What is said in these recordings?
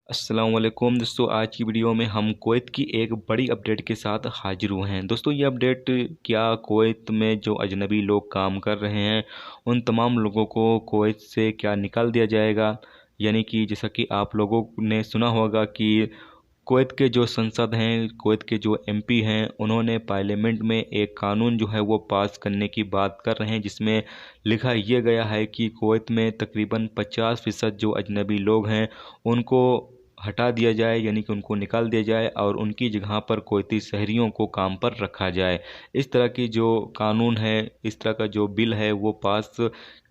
अस्सलामुअलैकुम दोस्तों, आज की वीडियो में हम कुवैत की एक बड़ी अपडेट के साथ हाजिर हुए हैं। दोस्तों, ये अपडेट क्या कुवैत में जो अजनबी लोग काम कर रहे हैं उन तमाम लोगों को कुवैत से क्या निकाल दिया जाएगा। यानी कि जैसा कि आप लोगों ने सुना होगा कि कुवैत के जो संसद हैं, कुवैत के जो एमपी हैं, उन्होंने पार्लियामेंट में एक कानून जो है वो पास करने की बात कर रहे हैं, जिसमें लिखा यह गया है कि कुवैत में तकरीबन 50% जो अजनबी लोग हैं उनको हटा दिया जाए, यानी कि उनको निकाल दिया जाए और उनकी जगह पर कुवैती शहरियों को काम पर रखा जाए। इस तरह की जो कानून है, इस तरह का जो बिल है वो पास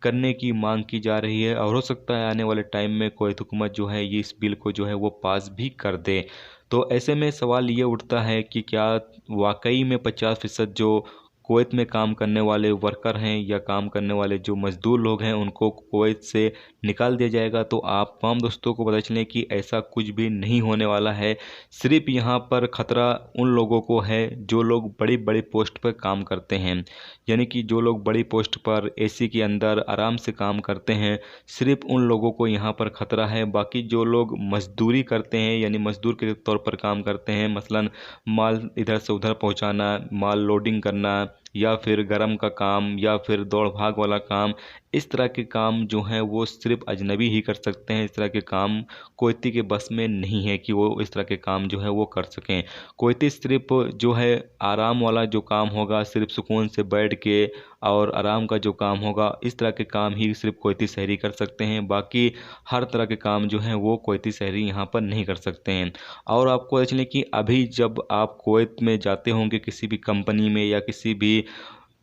करने की मांग की जा रही है और हो सकता है आने वाले टाइम में कुवैत हुकूमत जो है ये इस बिल को जो है वो पास भी कर दे। तो ऐसे में सवाल ये उठता है कि क्या वाकई में 50% जो कुवैत में काम करने वाले वर्कर हैं या काम करने वाले जो मज़दूर लोग हैं उनको कुवैत से निकाल दिया जाएगा। तो आप तमाम दोस्तों को पता चलें कि ऐसा कुछ भी नहीं होने वाला है। सिर्फ यहाँ पर ख़तरा उन लोगों को है जो लोग बड़ी बड़ी पोस्ट पर काम करते हैं, यानी कि जो लोग बड़ी पोस्ट पर एसी के अंदर आराम से काम करते हैं, सिर्फ उन लोगों को यहाँ पर ख़तरा है। बाकी जो लोग मज़दूरी करते हैं, यानी मज़दूर के तौर पर काम करते हैं, मसलन माल इधर से उधर पहुँचाना, माल लोडिंग करना या फिर गरम का काम या फिर दौड़ भाग वाला काम, इस तरह के काम जो हैं वो सिर्फ अजनबी ही कर सकते हैं। इस तरह के काम कुवैती के बस में नहीं है कि वो इस तरह के काम जो है वो कर सकें। कुवैती सिर्फ जो है आराम वाला जो काम होगा, सिर्फ सुकून से बैठ के और आराम का जो काम होगा, इस तरह के काम ही सिर्फ कुवैती शहरी कर सकते हैं। बाकी हर तरह के काम जो हैं वो कुवैती शहरी यहाँ पर नहीं कर सकते हैं। और आपको पता चले कि अभी जब आप कुवैत में जाते होंगे किसी भी कंपनी में या किसी भी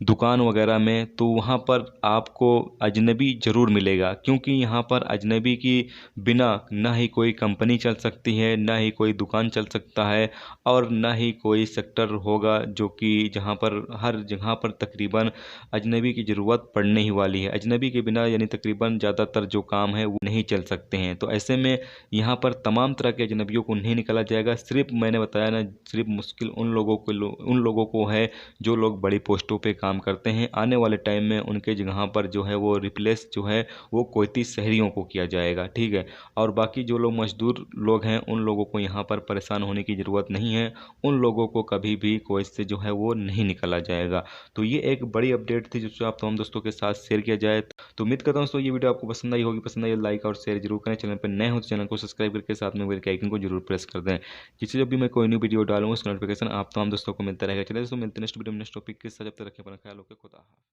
दुकान वगैरह में, तो वहाँ पर आपको अजनबी ज़रूर मिलेगा, क्योंकि यहाँ पर अजनबी की बिना ना ही कोई कंपनी चल सकती है, ना ही कोई दुकान चल सकता है और ना ही कोई सेक्टर होगा जो कि जहाँ पर हर जगह पर तकरीबन अजनबी की ज़रूरत पड़ने ही वाली है। अजनबी के बिना यानी तकरीबन ज़्यादातर जो काम है वो नहीं चल सकते हैं। तो ऐसे में यहाँ पर तमाम तरह के अजनबियों को नहीं निकाला जाएगा। सिर्फ मैंने बताया ना, सिर्फ मुश्किल उन लोगों को है जो लोग बड़ी पोस्टों पे काम करते हैं। आने वाले टाइम में उनके जगह पर जो है वो रिप्लेस जो है वो कुवैती शहरियों को किया जाएगा, ठीक है। और बाकी जो लोग मजदूर लोग हैं उन लोगों को यहाँ पर परेशान होने की ज़रूरत नहीं है। उन लोगों को कभी भी कुवैत से जो है वो नहीं निकाला जाएगा। तो ये एक बड़ी अपडेट थी जिसको आप तमाम दोस्तों के साथ शेयर किया जाए। तो उम्मीद करता हूँ दोस्तों ये वीडियो आपको पसंद आई होगी। पसंद आई लाइक और शेयर जरूर करें। चैनल पर नए हो तो चैनल को सब्सक्राइब करके साथ में बेल के आइकन को जरूर प्रेस कर दें, जिससे जब भी मैं कोई न्यू वीडियो डालूंगा उसका नोटिफिकेशन आप तमाम दोस्तों को मिलता रहेगा। चलिए दोस्तों, मिलते हैं नेक्स्ट वीडियो में नेक्स्ट टॉपिक के साथ। जब तक रखें अपना ख्याल, ओके, खुदा हाफिज़।